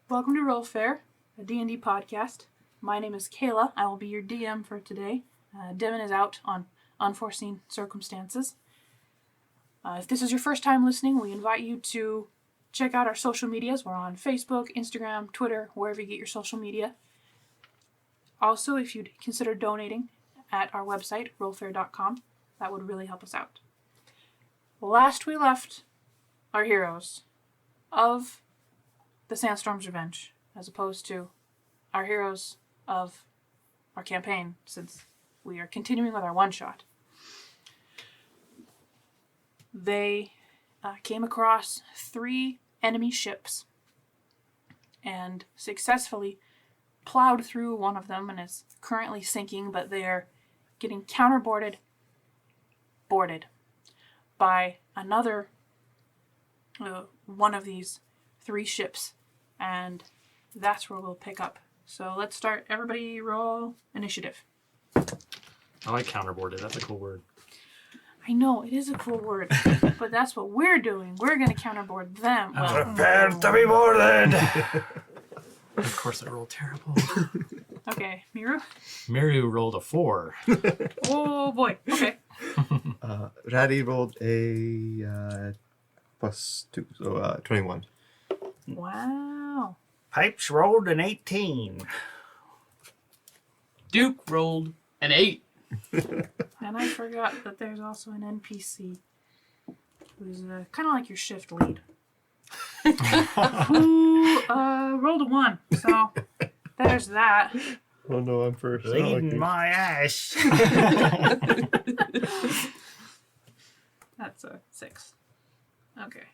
Welcome to RollFare, a D&D podcast. My name is Kayla. I will be your DM for today. Devin is out on unforeseen circumstances. If this is your first time listening, we invite you to check out our social medias. We're on Facebook, Instagram, Twitter, wherever you get your social media. Also, if you'd consider donating at our website, rollfare.com, that would really help us out. Last we left our heroes of the Sandstorm's Revenge, as opposed to our heroes of our campaign, since we are continuing with our one-shot. They came across 3 enemy ships and successfully plowed through one of them and is currently sinking, but they are getting boarded by another one of these 3 ships, and that's where we'll pick up. So let's start. Everybody roll initiative. I like counterboarded. That's a cool word. I know, it is a cool word, but that's what we're doing. We're going to counterboard them. Well, prepare to be boarded! Of course, I rolled terrible. okay, Miru? Miru rolled a 4. Oh boy, okay. Ratty rolled a +2, so 21. Wow. Pipes rolled an 18. Duke rolled an 8. And I forgot that there's also an NPC who's kind of like your shift lead. Who rolled a 1. So there's that. Oh no, I'm first. Leading my ass. That's a 6. Okay.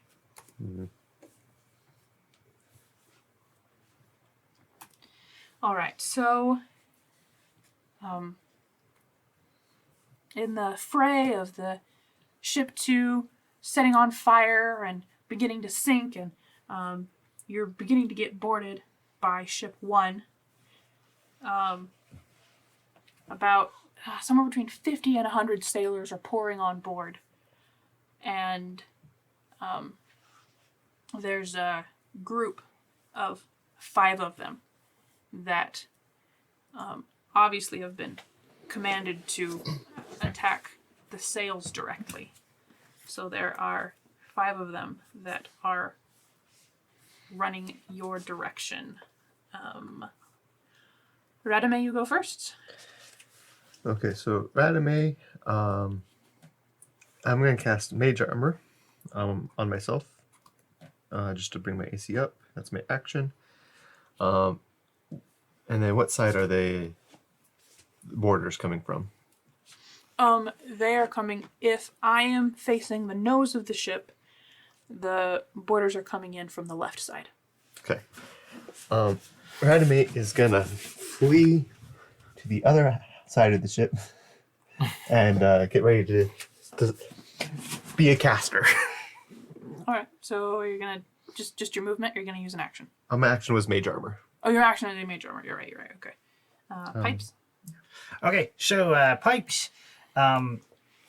Mm-hmm. All right, so in the fray of the ship 2 setting on fire and beginning to sink, and you're beginning to get boarded by ship 1, about somewhere between 50 and 100 sailors are pouring on board, and there's a group of 5 of them that obviously have been commanded to attack the sails directly. So there are 5 of them that are running your direction. Radame, you go first. Okay, so Radame, I'm going to cast Mage Armor on myself, just to bring my AC up. That's my action. And then what side are the boarders coming from? They are coming, if I am facing the nose of the ship, the boarders are coming in from the left side. Okay. Radame is going to flee to the other side of the ship and get ready to be a caster. Alright, so you're gonna, just your movement, you're gonna use an action. My action was Mage Armor. Oh, your action is a mage armor. You're right. Okay. Pipes? Okay, so Pipes,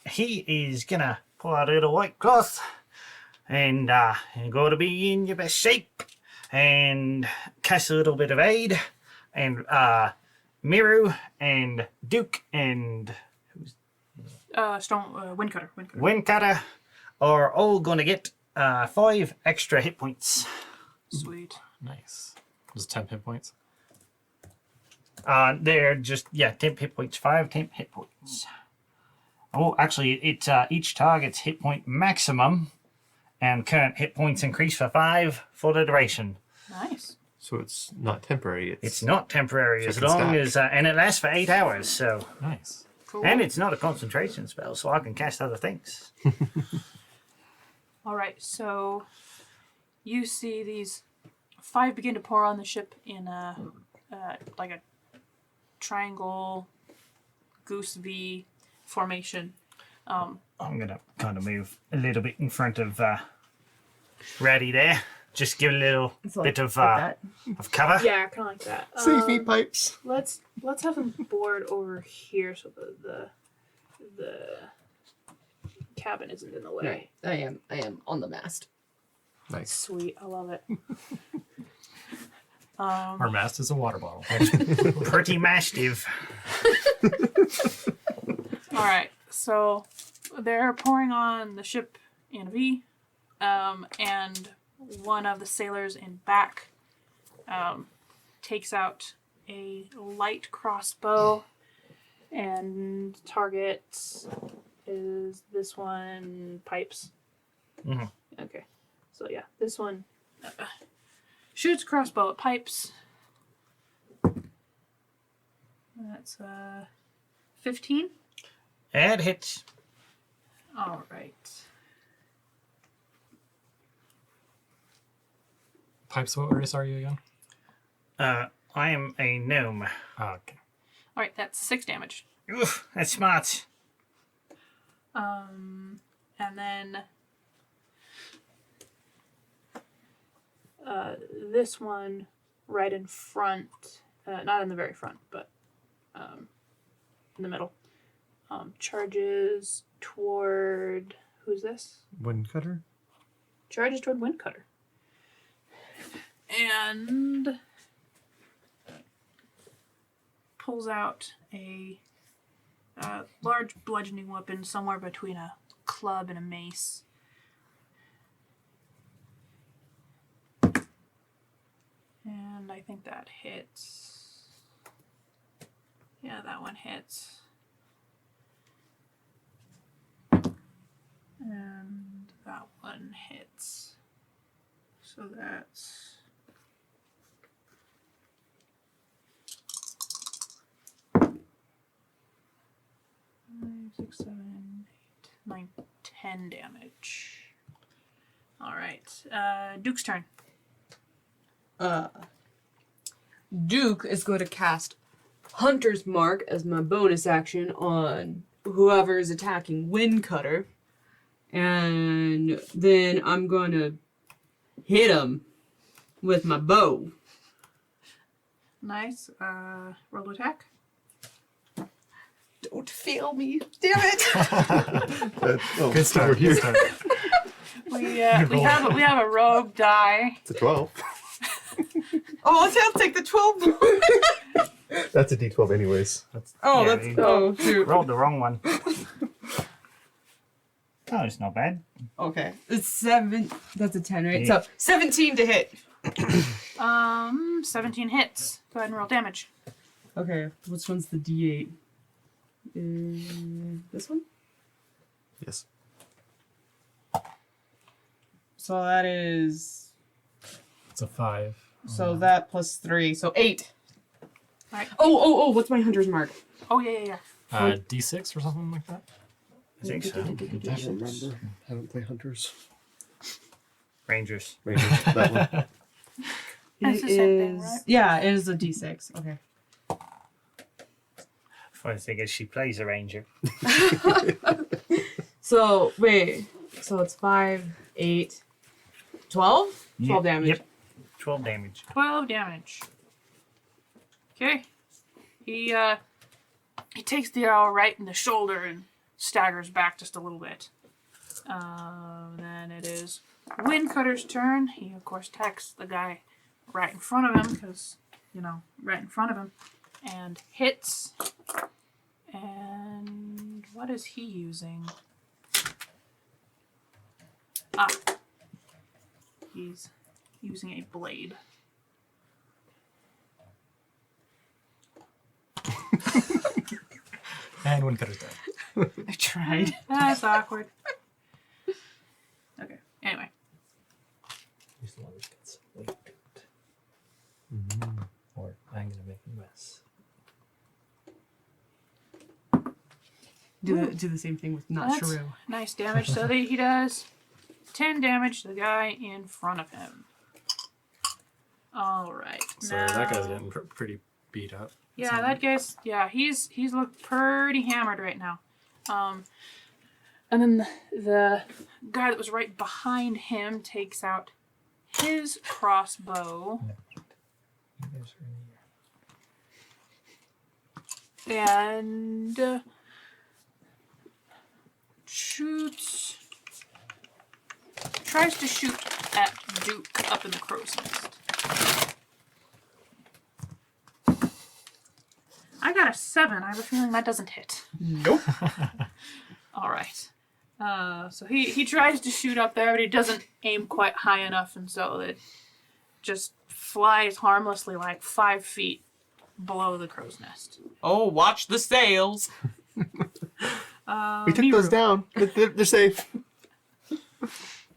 he is gonna pull out a little white cloth and go to be in your best shape and cast a little bit of aid, and Miru and Duke and Windcutter. Windcutter are all gonna get 5 extra hit points. Sweet. Nice. Just 10 hit points. They're just, 10 hit points, 5 temp hit points. Oh, actually, it's each target's hit point maximum, and current hit points increase for 5 for the duration. Nice. So it's not temporary. It's not temporary, So as it can long stack. as, and it lasts for 8 hours, so. Nice. Cool. And it's not a concentration spell, so I can cast other things. All right. So you see these 5 begin to pour on the ship in like a triangle goose V formation. I'm gonna kind of move a little bit in front of Ratty there. Just give a little bit of cover. Yeah, kind of like that. Safety pipes. Let's have them board over here so the cabin isn't in the way. Right. I am on the mast. Nice. Sweet, I love it. Our mast is a water bottle. Pretty mastiff. All right, so they're pouring on the ship in a V, and one of the sailors in back takes out a light crossbow, and target is this one, Pipes. Mhm. Okay, so yeah, this one shoots crossbow at Pipes. That's 15. It hits. All right. Pipes, what race are you again? I am a gnome. Oh, okay. All right, that's 6 damage. Oof, that's smart. And then this one right in front, not in the very front, but in the middle, charges toward, who's this? Windcutter? Charges toward Windcutter. And pulls out a large bludgeoning weapon somewhere between a club and a mace. And I think that hits. Yeah, that one hits. And that one hits. So that's 5, 6, 7, 8, 9, 10 damage. Alright. Duke's turn. Duke is going to cast Hunter's Mark as my bonus action on whoever is attacking Windcutter. And then I'm going to hit him with my bow. Nice. Roll to attack. Don't fail me. Damn it. Good start. We're here. Good start. We have a rogue die. It's a 12. Oh, I'll take the 12. That's a D12 anyways. Oh, Yeah, that's... you Oh, shoot. rolled the wrong one. Oh, it's not bad. Okay. It's 7. That's a 10, right? Yeah. So, 17 to hit. 17 hits. Go ahead and roll damage. Okay. Which one's the D8? This one? Yes. So that is... It's a 5. So that plus 3. So 8. Alright. Oh, what's my Hunter's Mark? Oh, yeah. D6 or something like that? I think so. I don't remember. Haven't played Hunters. Rangers. Rangers, that one. It's the same thing, right? Yeah, it is a D6. Okay. Funny thing is, she plays a ranger. So, wait. So it's 5, 8, 12? 12 damage. Yep. 12 damage. 12 damage. Okay. He takes the arrow right in the shoulder and staggers back just a little bit. Then it is Windcutter's turn. He, of course, attacks the guy right in front of him because, right in front of him. And hits. And what is he using? He's using a blade. And Windcutter's dead. I tried. That's awkward. Okay. Anyway. Or I'm gonna make a mess. Do the same thing with not That's Shrew. nice damage. So he does 10 damage to the guy in front of him. All right. So that guy's getting pretty beat up. Yeah, that guy's. Yeah, he's looked pretty hammered right now. And then the guy that was right behind him takes out his crossbow and shoots. Tries to shoot at Duke up in the crow's nest. got a 7. I have a feeling that doesn't hit. Nope. All right. So he tries to shoot up there, but he doesn't aim quite high enough, and so it just flies harmlessly like 5 feet below the crow's nest. Oh, watch the sails. We took those down. They're safe.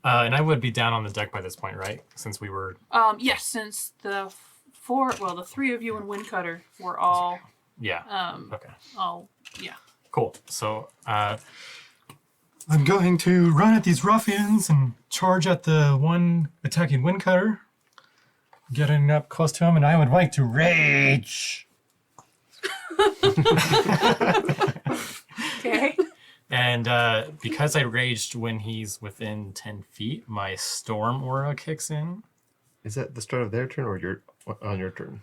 And I would be down on the deck by this point, right? Since we were... Yes, since the 3 of you and Windcutter were all, Yeah. Okay. yeah. Cool. So, I'm going to run at these ruffians and charge at the one attacking Windcutter. Getting up close to him, and I would like to rage. Okay. And because I raged when he's within 10 feet, my storm aura kicks in. Is that the start of their turn or on your turn?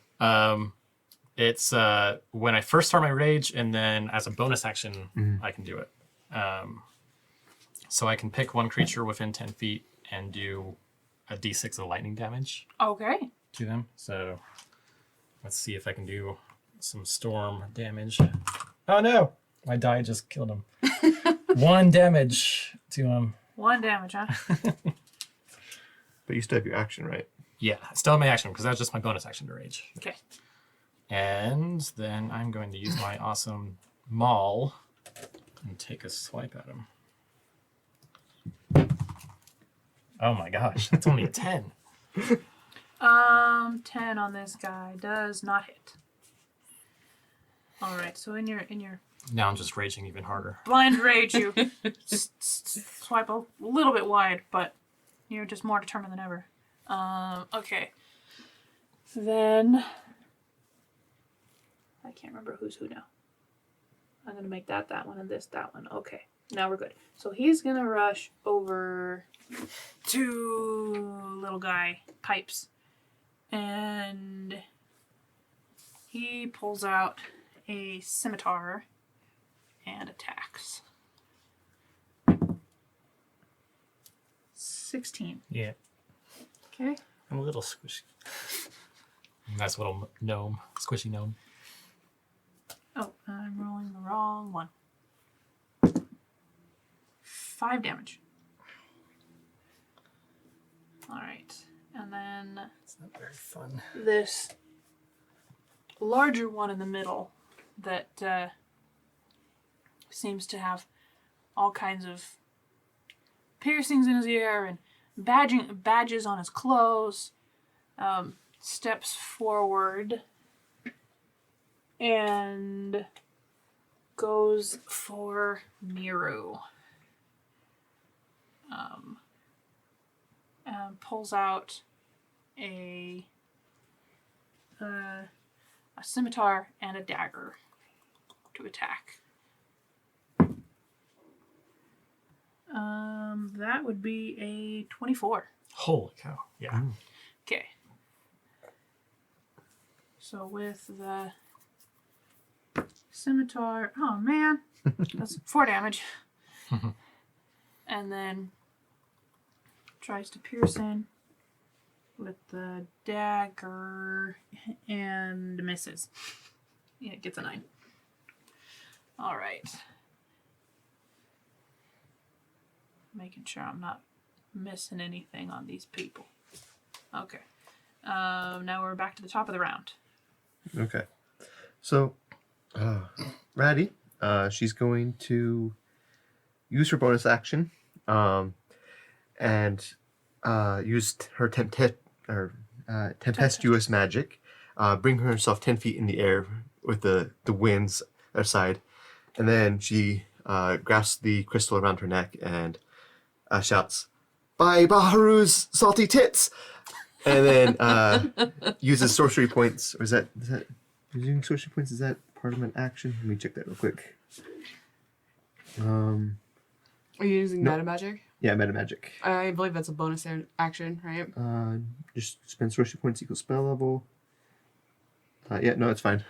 It's when I first start my rage, and then as a bonus action, I can do it. So I can pick one creature within 10 feet and do a d6 of lightning damage Okay. to them. So let's see if I can do some storm damage. Oh no! My die just killed him. 1 damage to him. 1 damage, huh? But you still have your action, right? Yeah, still have my action because that was just my bonus action to rage. Okay. And then I'm going to use my awesome maul and take a swipe at him. Oh my gosh, that's only a 10. 10 on this guy does not hit. All right, so in your Now I'm just raging even harder. blind rage, you swipe a little bit wide, but you're just more determined than ever. Okay. Then I can't remember who's who now. I'm gonna make that one, and this that one. Okay, now we're good. So he's gonna rush over to little guy Pipes, and he pulls out a scimitar and attacks. 16. Yeah. Okay. I'm a little squishy. Nice little gnome. Squishy gnome. Oh, I'm rolling the wrong one. 5 damage. Alright. And then It's not very fun. this larger one in the middle that seems to have all kinds of piercings in his ear and badges on his clothes, steps forward and goes for Miru. And pulls out a scimitar and a dagger to attack. That would be a 24. Holy cow. Yeah. Okay. So with the scimitar, oh man, that's 4 damage. And then tries to pierce in with the dagger and misses. Yeah, it gets a 9. All right. Making sure I'm not missing anything on these people. Okay. Now we're back to the top of the round. Okay. So, Ratty, she's going to use her bonus action and use her tempestuous magic, bring herself 10 feet in the air with the winds outside, and then she grasps the crystal around her neck and shouts, "By Baharu's salty tits!" And then uses sorcery points. Or is that using sorcery points? Is that part of an action? Let me check that real quick. Are you using Nope. meta magic? Yeah, meta magic. I believe that's a bonus action, right? Just spend sorcery points equals spell level. Yeah, no, it's fine.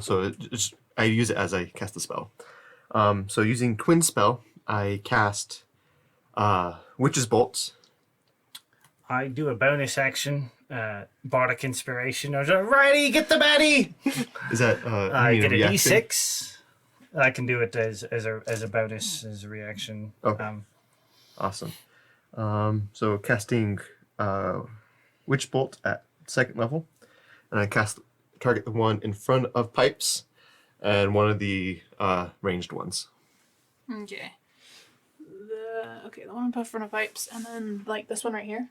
So I use it as I cast the spell. So using Twin Spell, I cast Witch's Bolts. I do a bonus action, bardic inspiration. I was like, righty, get the baddie. Is that I you get a reaction? D6. I can do it as a bonus, as a reaction. Okay. Awesome. So casting Witch Bolt at 2nd level, and I target the one in front of Pipes, and one of the ranged ones. Okay. The one in front of Pipes, and then like this one right here.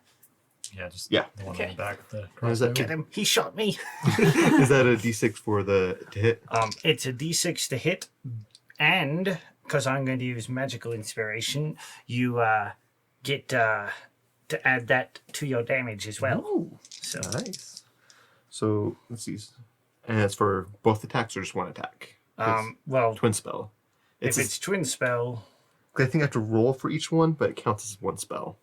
Yeah, just Yeah. the one Okay. in the back with the How does that Get him. He shot me. Is that a D6 for to hit? It's a D6 to hit, and because I'm going to use magical inspiration, you get to add that to your damage as well. Ooh, So nice. So let's see, and it's for both attacks or just one attack? well, Twin spell. if it's twin spell, I think I have to roll for each one, but it counts as one spell.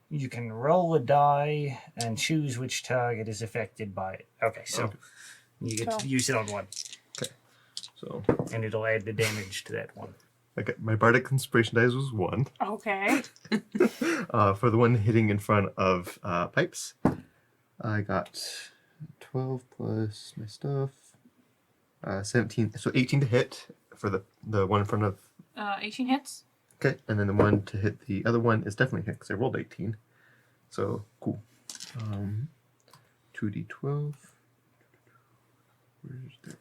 you can roll a die and choose which target is affected by it. Okay, so Okay. you get to use it on one, So and it'll add the damage to that one. I got my bardic inspiration dice was 1. Okay. For the one hitting in front of Pipes, I got 12 plus my stuff. 17, so 18 to hit for the one in front of. 18 hits. Okay, and then the one to hit the other one is definitely hit because I rolled 18. So cool. 2d12. Where's that?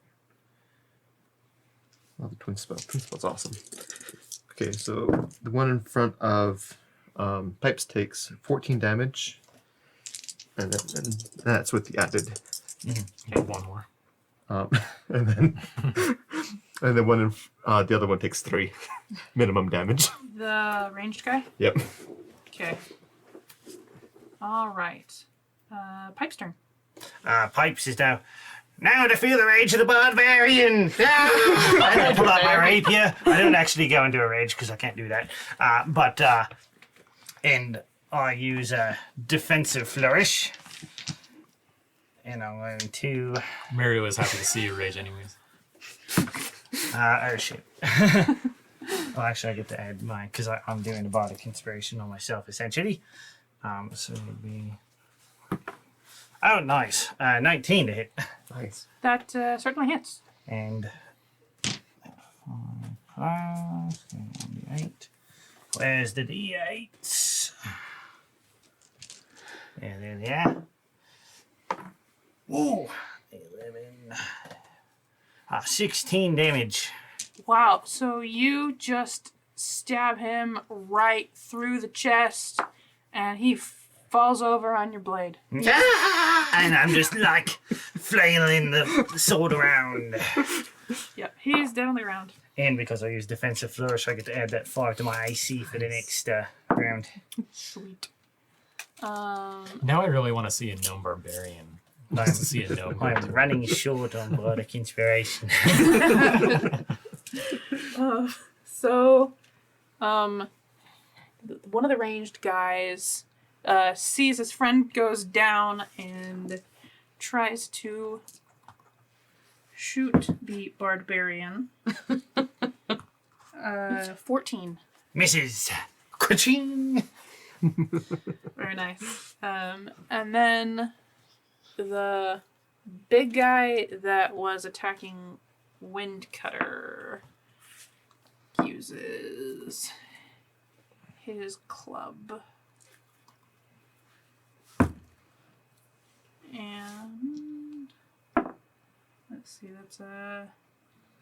Oh, the twin spell. Twin spell's awesome. Okay, so the one in front of Pipes takes 14 damage, and then that's with the added. One more. And then and then one in the other one takes 3 minimum damage. The ranged guy. Yep. Okay. All right. Pipe's turn. Pipes is now to feel the rage of the barbarian. I don't pull out my rapier. I don't actually go into a rage because I can't do that. And I use a defensive flourish. And I'm going to. Mary was happy to see you rage, anyways. Oh shit. Well, actually, I get to add mine because I'm doing a bardic inspiration on myself essentially. So it would be. Oh, nice. 19 to hit. Nice. That certainly hits. And 5 8. Where's the D8s? And then yeah. Ooh, 11. 16 damage. Wow. So you just stab him right through the chest, and he falls over on your blade. And I'm just like flailing the sword around. Yep, he's definitely around. And because I use defensive flourish, I get to add that 5 to my AC for the next round. Sweet. Now I really want to see a gnome barbarian. Nice to see a gnome. I'm running short on bardic inspiration. So, one of the ranged guys sees his friend goes down and tries to shoot the barbarian. 14. Misses. Ka-ching! Very nice. And then the big guy that was attacking Windcutter uses his club. And let's see, that's a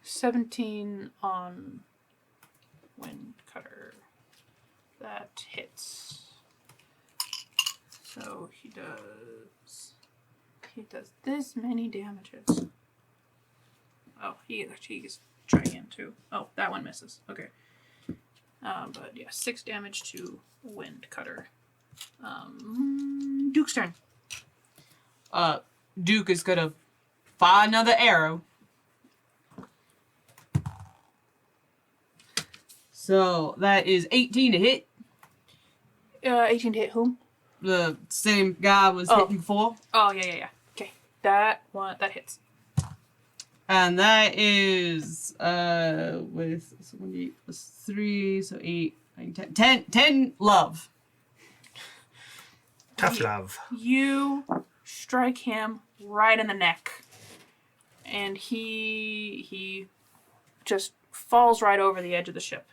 17 on Windcutter. That hits. So he does this many damages. Oh, he's trying again too. Oh, that one misses. Okay. But yeah, 6 damage to Windcutter. Duke's turn. Duke is gonna fire another arrow. So that is 18 to hit. 18 to hit whom? The same guy was hitting before. Oh, yeah. Okay. That hits. And that is with 1d8 plus 3, so 8. 10 love. Tough love. You strike him right in the neck, and he just falls right over the edge of the ship.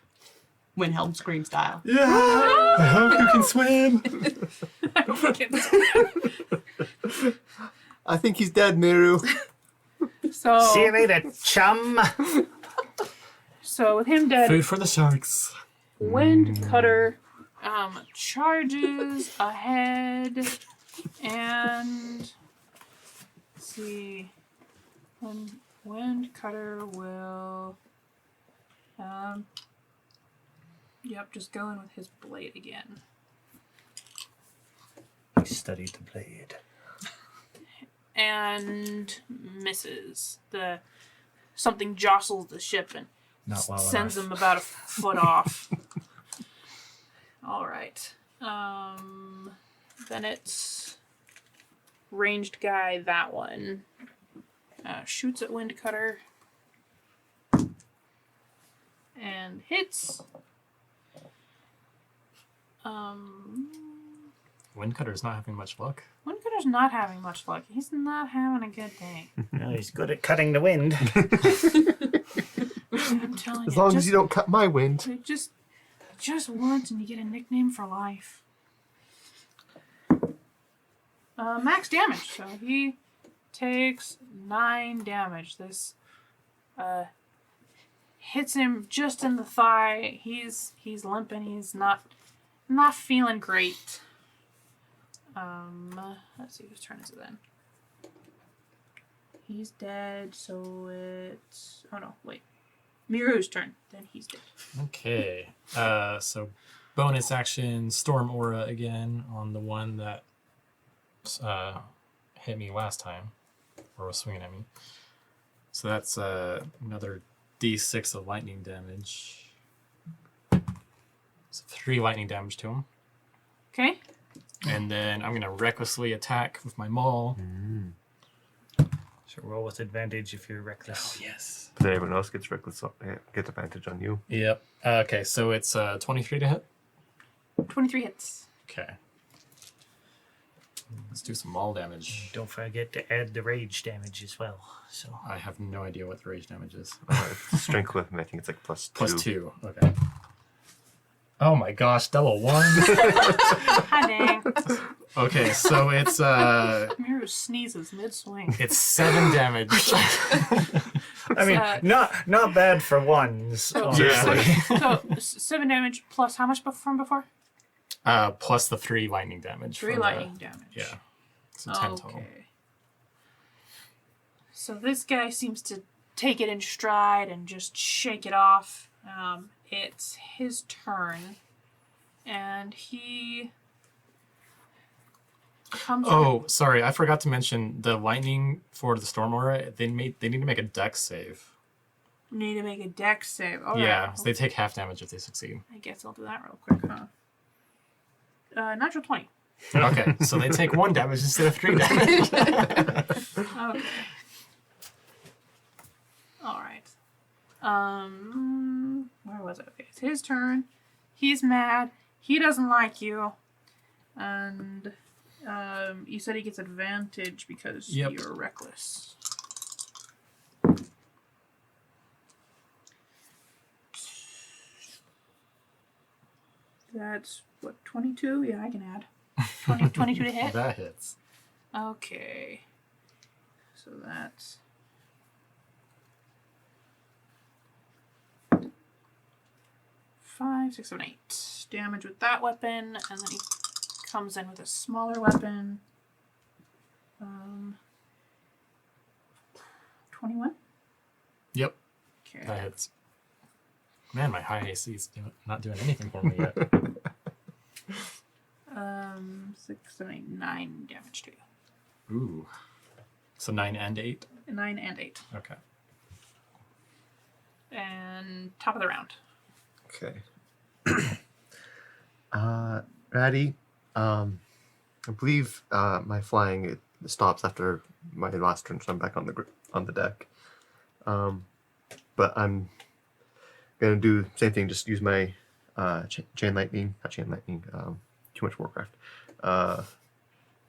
Wilhelm scream style. Yeah! I hope you can swim! I think he's dead, Miru. So, See you later, chum. so with him dead, Food for the sharks. Wind Cutter charges ahead, and let's see, Wind Cutter will, yep, just going with his blade again. He studied the blade. And misses. Something jostles the ship and Not well sends enough. him about a foot off. All right. Then it's ranged guy. That one shoots at Wind Cutter and hits. Windcutter's not having much luck. Windcutter's not having much luck. He's not having a good day. No, he's good at cutting the wind. I'm telling As you. long as you don't cut my wind. Just once and you get a nickname for life. Max damage. So he takes 9 damage. This hits him just in the thigh. He's limping. He's not feeling great. Let's see whose turn is it then. He's dead, so it's Miru's turn. Then he's dead. Okay. So bonus action, Storm Aura again on the one that hit me last time, or was swinging at me. So that's another D6 of lightning damage. So 3 lightning damage to him. Okay. And then I'm going to recklessly attack with my maul. So roll with advantage if you're reckless. Yes. But then everyone else gets gets advantage on you. Yep. Okay, so it's 23 to hit. 23 hits. Okay. Let's do some maul damage. Don't forget to add the rage damage as well. So I have no idea what the rage damage is. It's strength weapon. I think it's like +2. +2. Okay. Oh my gosh, double 1. Hi, dang. Okay, so it's Miru sneezes mid-swing. it's 7 damage. I mean, not bad for ones. Yeah. So 7 damage plus how much from before? Plus the 3 lightning damage. 3 from lightning damage. Yeah. So 10 total. So this guy seems to take it in stride and just shake it off. It's his turn, and he comes. Oh, sorry, I forgot to mention the lightning for the storm aura. They need to make a dex save. Need to make a dex save. All Yeah, right. so they take half damage if they succeed. I guess I'll do that real quick, huh? Natural 20. Okay, so they take 1 damage instead of 3 damage. Okay. All right. Where was it? Okay, it's his turn. He's mad. He doesn't like you. And you said he gets advantage because Yep. you're reckless. That's what, 22? Yeah, I can add. 22 to hit? That hits. Okay. So that's 5, 6, 7, 8 damage with that weapon, and then he comes in with a smaller weapon. 21? Yep, Okay. that hits. Man, my high AC is not doing anything for me yet. 6, 7, 8, 9 damage to you. Ooh. So 9 and 8? 9 and 8. Okay. And top of the round. Okay. Ratty, I believe my flying it stops after my last turn, so I'm back on the deck. But I'm gonna do the same thing. Just use my chain lightning, not chain lightning. Too much Warcraft.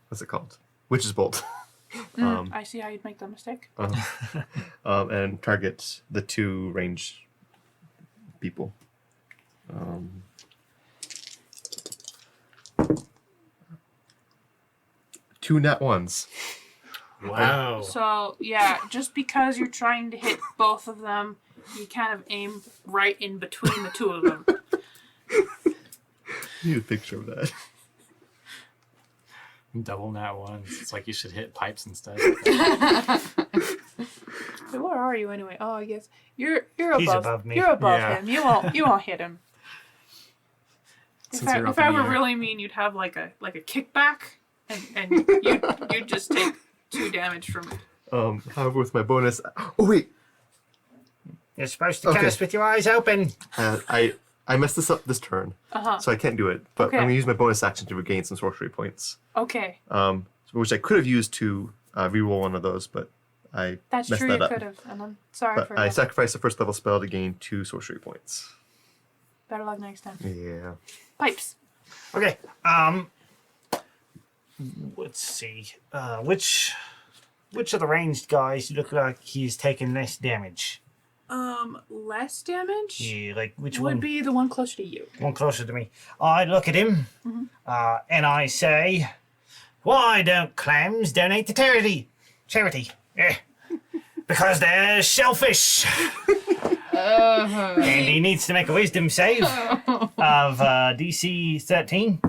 What's it called? Witch's bolt. I see how you'd make that mistake. And target the 2 ranged people. 2 nat ones. Wow. So, yeah, just because you're trying to hit both of them, you kind of aim right in between the 2 of them. I need a picture of that. Double nat ones. It's like you should hit pipes instead. Wait, where are you anyway? Oh, I guess you're above. He's above me. You're above Yeah. him. You won't hit him. Since you're If up I in the were air. really mean, you'd have like a kickback, and you'd just take 2 damage from it. However, with my bonus, oh wait, You're supposed to Okay. cast with your eyes open. I messed this up this turn, so I can't do it. But Okay. I'm gonna use my bonus action to regain some sorcery points. Okay, Which I could have used to reroll one of those, but I that's messed true. that You up. could have, and I'm sorry But for I that. sacrificed the first level spell to gain 2 sorcery points. Better luck next time. Yeah. Pipes. Okay. Let's see. Which of the ranged guys look like he's taking less damage? Less damage Yeah, like which would one? be the one closer to you. One closer to me. I look at him, and I say, "Why don't clams donate to charity? Because they're selfish." And he needs to make a wisdom save of DC 13.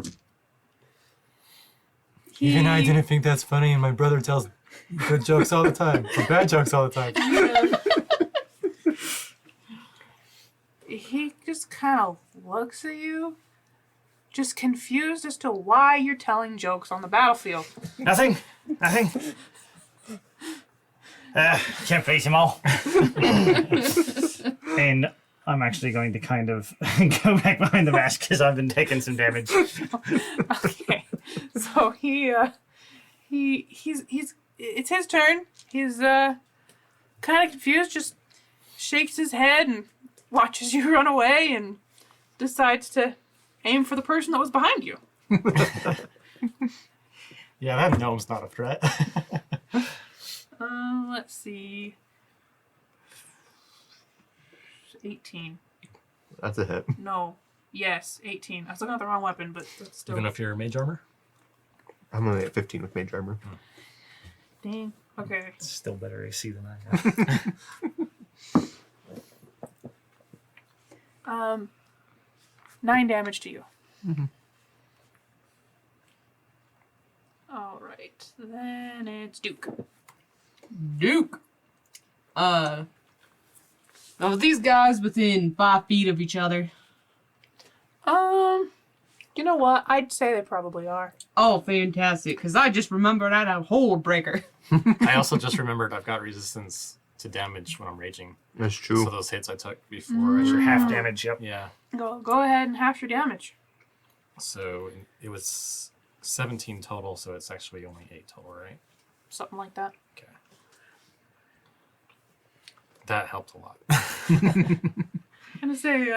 Even I didn't think that's funny, and my brother tells good jokes all the time. Or bad jokes all the time. He just kind of looks at you, just confused as to why you're telling jokes on the battlefield. Nothing. Can't please them all. And I'm actually going to kind of go back behind the mask because I've been taking some damage. Okay, so he's it's his turn. He's kind of confused, just shakes his head and watches you run away and decides to aim for the person that was behind you. Yeah, that gnome's not a threat. Let's see. 18. That's a hit. No. Yes, 18. I was looking at the wrong weapon, but that's still. Even if you're mage armor? I'm only at 15 with mage armor. Dang. Okay. It's still better AC than I have. 9 damage to you. All right. Then it's Duke. Duke. Now are these guys within 5 feet of each other? You know what? I'd say they probably are. Oh, fantastic! Because I just remembered I had a hold breaker. I also just remembered I've got resistance to damage when I'm raging. That's true. So those hits I took before, I should Half damage, yep. Yeah. Go ahead and half your damage. So it was 17 total, so it's actually only 8 total, right? Something like that. Okay. That helped a lot. I'm gonna say,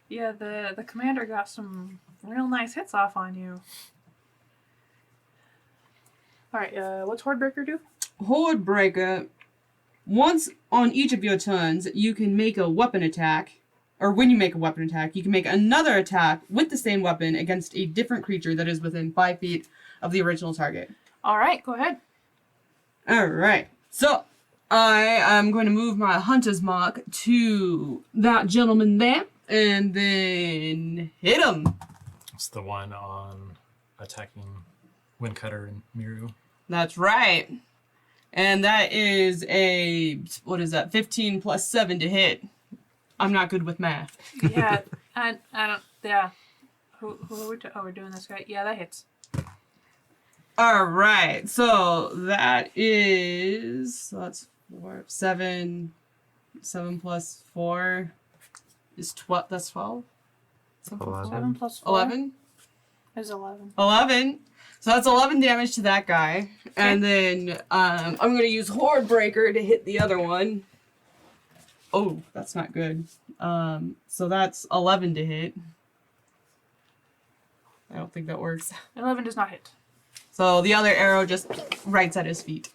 yeah, the commander got some real nice hits off on you. Alright, what's Hordebreaker do? Horde breaker. Once on each of your turns, you can make a weapon attack, or when you make a weapon attack, you can make another attack with the same weapon against a different creature that is within 5 feet of the original target. Alright, go ahead. Alright, so I am going to move my hunter's mark to that gentleman there, and then hit him. It's the one on attacking Windcutter and Miru. That's right. And that is a, what is that, 15 plus 7 to hit. I'm not good with math. Yeah, I don't, yeah. Who are we we're doing this guy. Yeah, that hits. Alright, so that is, so that's 7 plus 4 is 12, that's 12? 7 plus 4 11? is 11. 11. So that's 11 damage to that guy. And then I'm going to use Horde Breaker to hit the other one. Oh, that's not good. So that's 11 to hit. I don't think that works. 11 does not hit. So the other arrow just right at his feet.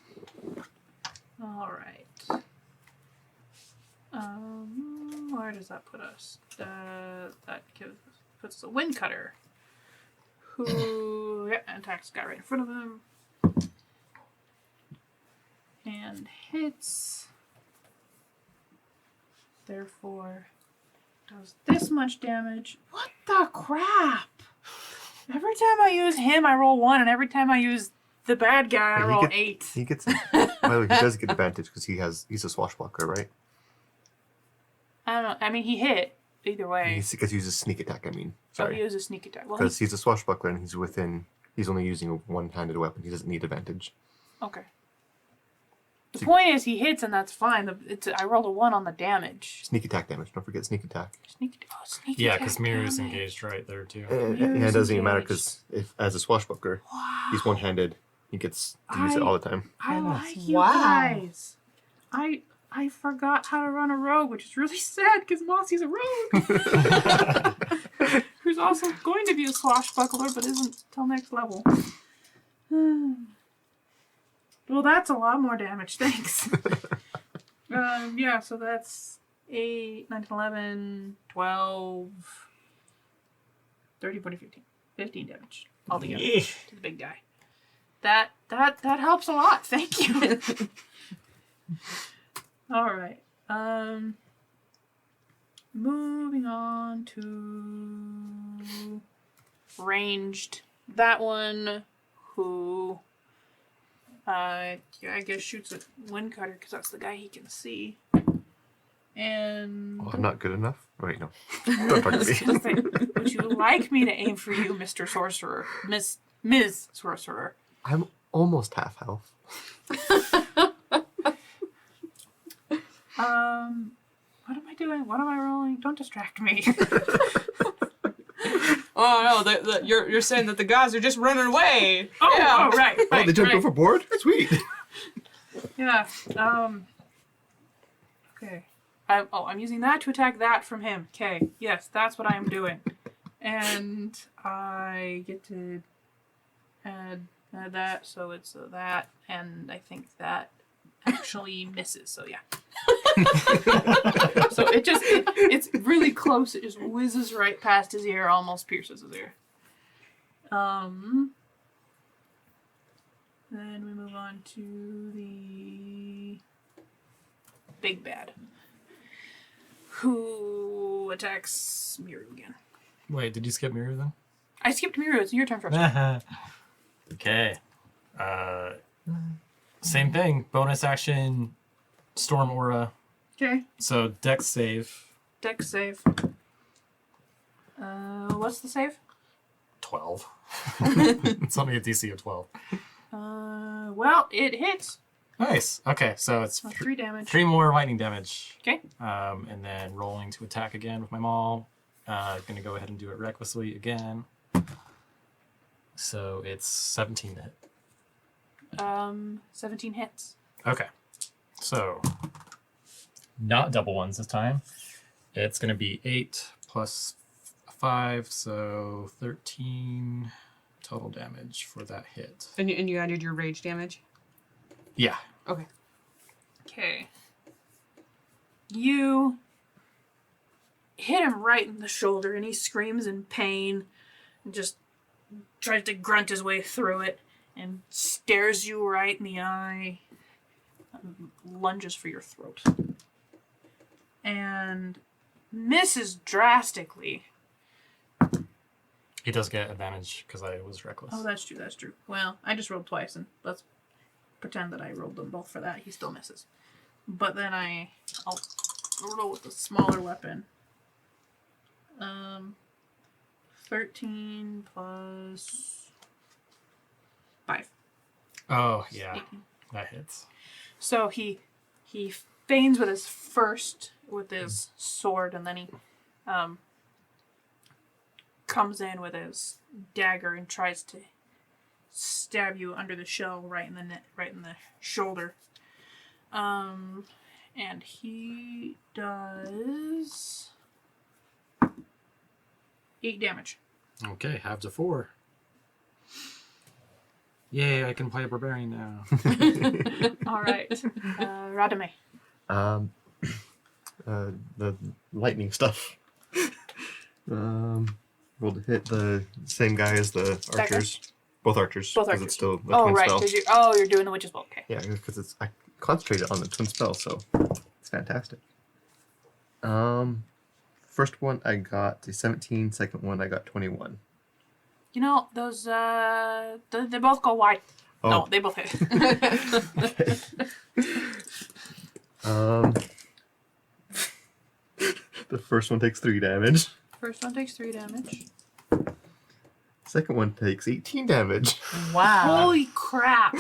All right. Where does that put us? Puts us a wind cutter. Who attacks the guy right in front of him. And hits. Therefore, does this much damage. What the crap? Every time I use him, I roll 1, and every time I use the bad guy, I roll 8. He gets. By the way, he does get advantage because he's a swashbuckler, right? I don't know. I mean, he hit either way. Because he uses sneak attack. I mean, So sorry, he uses sneak attack. Well, because he's a swashbuckler and he's within. He's only using a one-handed weapon. He doesn't need advantage. okay. The point is, he hits, and that's fine. I rolled a 1 on the damage. Sneak attack damage. Don't forget sneak attack. Sneak Yeah, attack because Miru's damage. engaged right there too. Yeah, it doesn't even matter engaged. because if as a swashbuckler, he's one-handed. He gets to use it all the time. I like you Wow. guys. I forgot how to run a rogue, which is really sad because Mossy's a rogue. Who's also going to be a swashbuckler, but isn't till next level. Well, that's a lot more damage. Thanks. Yeah, so that's 8, 9, 10, 11, 12, 30, 40, 15. 15 damage altogether Yeah. to the big guy. That helps a lot. Thank you. All right. Moving on to ranged. That one who I guess shoots a wind cutter because that's the guy he can see. And Oh, I'm not good enough. Wait, no. Don't talk to me. Just say, would you like me to aim for you, Mr. Sorcerer? Ms. Sorcerer. I'm almost half health. What am I doing? What am I rolling? Don't distract me. Oh no, you're saying that the guys are just running away. Oh, Yeah. oh, right. Oh, they jumped right. overboard? Sweet. Yeah. Okay. I'm using that to attack that from him. Okay. Yes, that's what I am doing. And I get to add that, so it's that, and I think that actually misses. So yeah. So it's really close. It just whizzes right past his ear, almost pierces his ear. Then we move on to the big bad, who attacks Miru again. Wait, did you skip Miru then? I skipped Miru. It's your turn first. Okay. Same thing. Bonus action, storm aura. Okay. So dex save Dex save. What's the save? 12. It's only a DC of 12. Well, it hits. Nice. Okay, so it's 3 damage. 3 more lightning damage. Okay. And then rolling to attack again with my maul. Gonna go ahead and do it recklessly again. So it's 17 to hit. 17 hits. Okay. So not double ones this time. It's gonna be 8 plus 5, so 13 total damage for that hit. And you added your rage damage? Yeah. Okay. Okay. You hit him right in the shoulder, and he screams in pain and just tries to grunt his way through it and stares you right in the eye, lunges for your throat, and misses drastically. He does get advantage because I was reckless. Oh, that's true, that's true. Well, I just rolled twice, and let's pretend that I rolled them both for that. He still misses. But then I'll roll with the smaller weapon. 13 plus 5. Oh, yeah. 18. That hits. So he feigns with his sword, and then he comes in with his dagger and tries to stab you under the shell, right in the shoulder. And he does 8 damage. Okay, halves of 4. Yay, I can play a barbarian now. All right. Radame. The lightning stuff. Roll to hit the same guy as the That archers. Both archers. Both 'cause archers. It's still a Oh, twin right. spell. 'Cause you're doing the witch's bolt. Okay. Yeah, because I concentrated on the twin spell, so it's fantastic. First one I got a 17. Second one I got 21. You know, those, they both go wide. Oh. No, they both hit. The first one takes 3 damage. First one takes 3 damage. Second one takes 18 damage. Wow. Holy crap!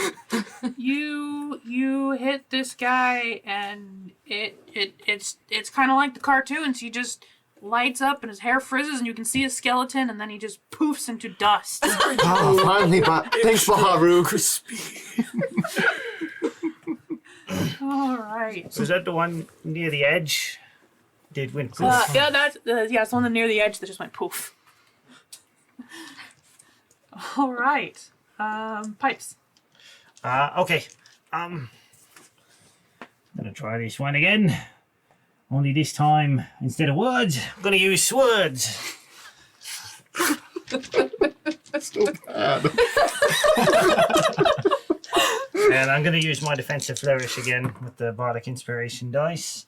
you hit this guy, and it's kind of like the cartoons. He just lights up, and his hair frizzes, and you can see his skeleton, and then he just poofs into dust. Oh, finally, thanks, Baharu. All right. Was that the one near the edge? Did went poof? Yeah, that's it's the one near the edge that just went poof. All right. Pipes. Okay. I'm gonna try this one again. Only this time, instead of words, I'm gonna use swords. So bad. And I'm gonna use my defensive flourish again with the bardic inspiration dice.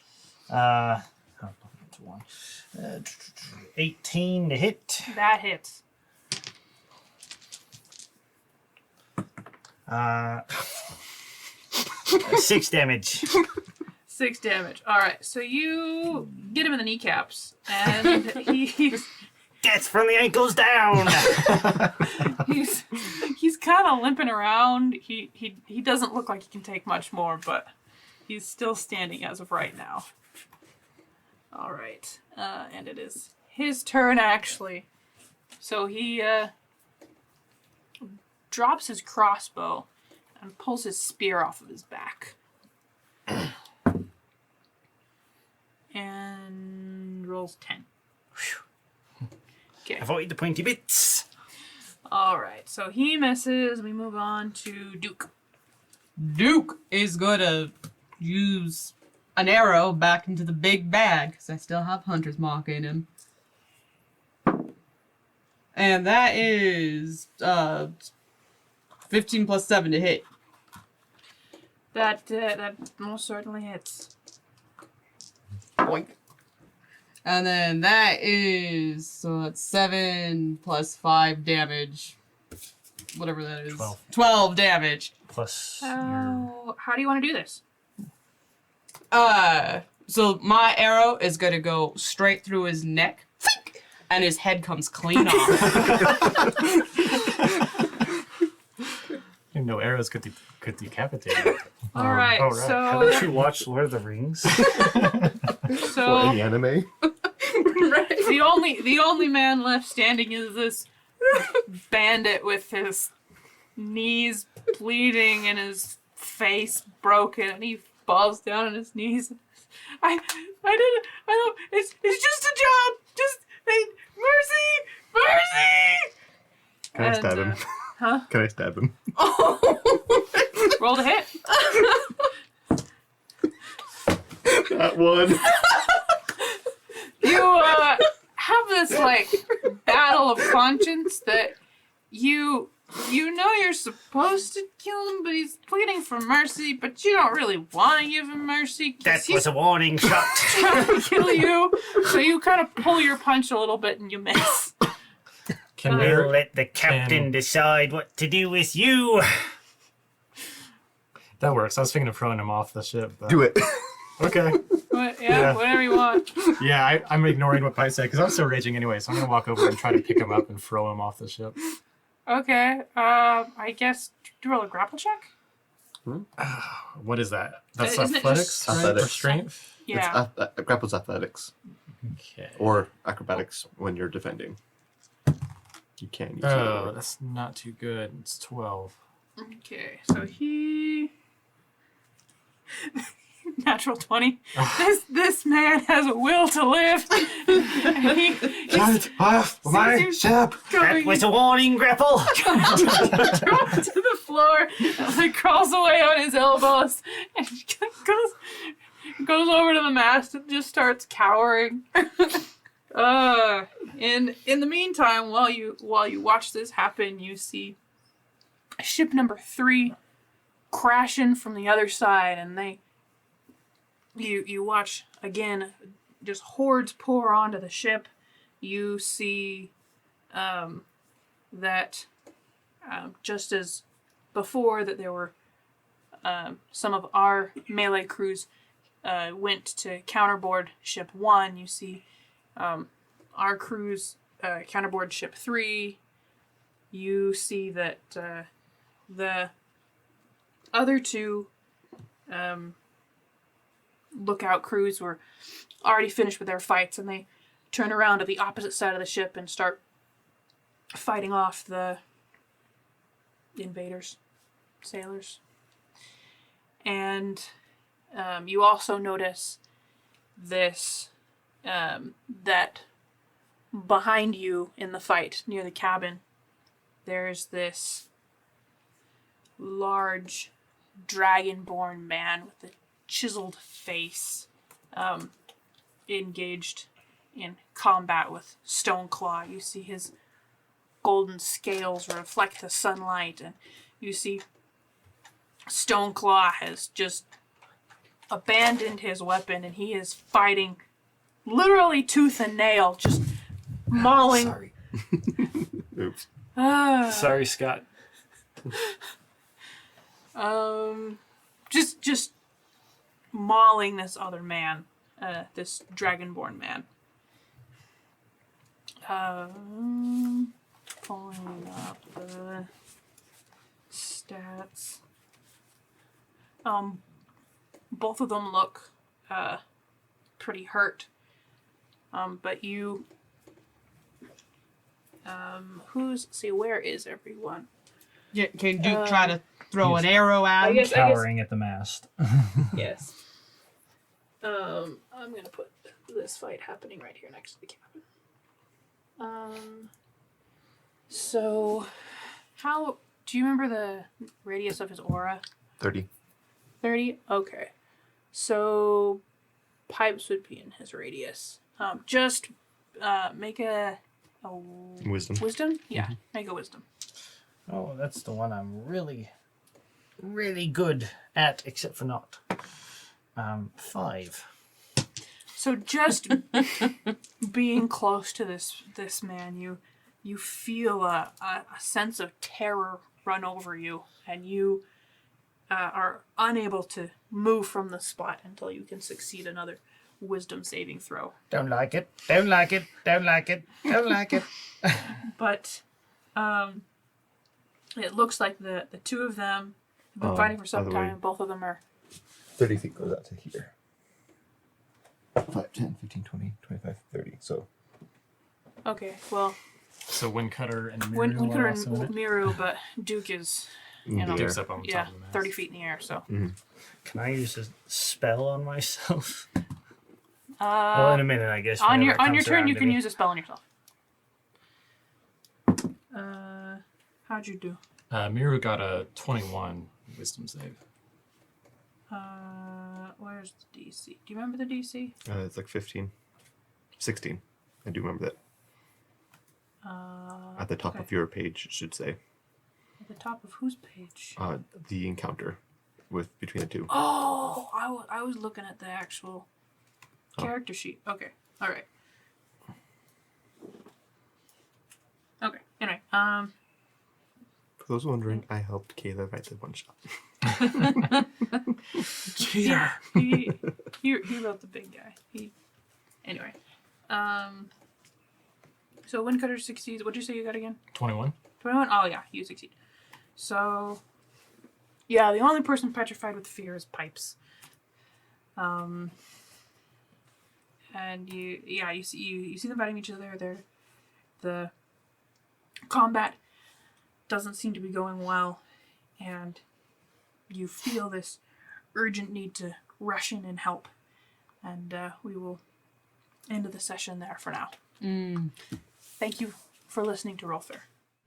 18 to hit. That hits. 6 damage. 6 damage. All right. So you get him in the kneecaps, and he's Death from the ankles down. he's kind of limping around. He doesn't look like he can take much more, but he's still standing as of right now. All right. And it is his turn, actually. So he drops his crossbow and pulls his spear off of his back. And rolls 10. Okay. Avoid the pointy bits. All right. So he misses. We move on to Duke. Duke is gonna use an arrow back into the big bag because I still have Hunter's Mark in him. And that is 15 plus 7 to hit. That most certainly hits. Boink. And then that is, so that's 7 plus 5 damage. Whatever that is. 12 damage. Plus How do you want to do this? So my arrow is gonna go straight through his neck, and his head comes clean off. Didn't know arrows could decapitate. All right. all right. Haven't you watched Lord of the Rings? Or So any anime. the only man left standing is this bandit with his knees bleeding and his face broken, and he falls down on his knees. I don't. It's just a job. Just mercy. Can I stab him? Huh? Can I stab him? Roll to hit. That one. You have this like battle of conscience that you know you're supposed to kill him, but he's pleading for mercy, but you don't really want to give him mercy. 'Cause That he's was a warning shot. trying to kill you, so you kind of pull your punch a little bit and you miss. Can We'll we? let the captain decide what to do with you. That works. I was thinking of throwing him off the ship. But... Do it. Okay. But, Yeah. whatever you want. Yeah, I'm ignoring what Pi said because I'm still raging anyway. So I'm gonna walk over and try to pick him up and throw him off the ship. Okay, I guess do roll a grapple check. What is that? That's Isn't it athletics, just- right? Or Athletics. strength? Yeah. It's grapples athletics Okay. or acrobatics when you're defending. You can use Oh, it. that's not too good. It's 12. Okay, so he Natural 20. This man has a will to live. And Get off my you ship! That was a warning, Grapple. drops to the floor and like crawls away on his elbows and goes over to the mast and just starts cowering. In the meantime, while you watch this happen, you see ship number 3 crashing from the other side, and you watch again, just hordes pour onto the ship. You see that just as before, that there were some of our melee crews went to counterboard ship 1. You see our crews counterboard ship 3. You see that the other 2 lookout crews were already finished with their fights, and they turn around to the opposite side of the ship and start fighting off the invaders, sailors. And you also notice this, that behind you in the fight near the cabin, there's this large dragonborn man with a chiseled face, engaged in combat with Stoneclaw. You see his golden scales reflect the sunlight, and you see Stoneclaw has just abandoned his weapon, and he is fighting literally tooth and nail, just mauling. Sorry. Oops. Sorry, Scott. Just mauling this other man, this dragonborn man. Pulling up the stats. Both of them look pretty hurt. But you, where is everyone? Yeah, can Duke try to throw an arrow at him? I guess- Cowering at the mast. Yes. I'm gonna put this fight happening right here next to the cabin. So, how do you remember the radius of his aura? 30. 30? Okay. So, pipes would be in his radius. Just make a Wisdom. wisdom? Yeah, make a wisdom. Oh, that's the one I'm really, really good at, except for not. 5. So just being close to this man, you feel a sense of terror run over you, and you are unable to move from the spot until you can succeed another wisdom saving throw. Don't like it. Don't like it. Don't like it. Don't like it. But it looks like the two of them have been fighting for some by the way. time. Both of them are 30 feet goes out to here. 5, 10, 15, 20, 25, 30. So okay. Well, So Windcutter and Miru Windcutter are and also in it? Miru, but Duke is in the Duke's air. up on top yeah of the mast. 30 feet in the air. So Can I use a spell on myself? Well, in a minute, I guess. on whenever your it on your comes turn, around you to can me. use a spell on yourself. How'd you do? Miru got a 21 wisdom save. Where's the DC? Do you remember the DC? It's like 15. 16. I do remember that. At the top okay. of your page, it should say. At the top of whose page? The encounter with between the two. Oh, I was looking at the actual character sheet. Okay, all right. Okay. Anyway, For those wondering, I helped Kayla write the one shot. Cheater. He wrote the big guy. Anyway. So Windcutter succeeds. What'd you say you got again? 21? 21? Oh yeah, you succeed. So yeah, the only person petrified with fear is Pipes. And you see them fighting each other. The combat doesn't seem to be going well, and you feel this urgent need to rush in and help. And we will end the session there for now. Thank you for listening to RollFare.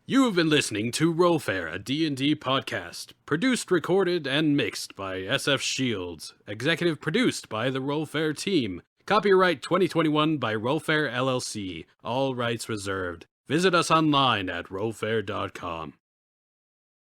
You have been listening to RollFare, a D&D podcast. Produced, recorded, and mixed by SF Shields. Executive produced by the RollFare team. Copyright 2021 by RollFare LLC. All rights reserved. Visit us online at rollfare.com.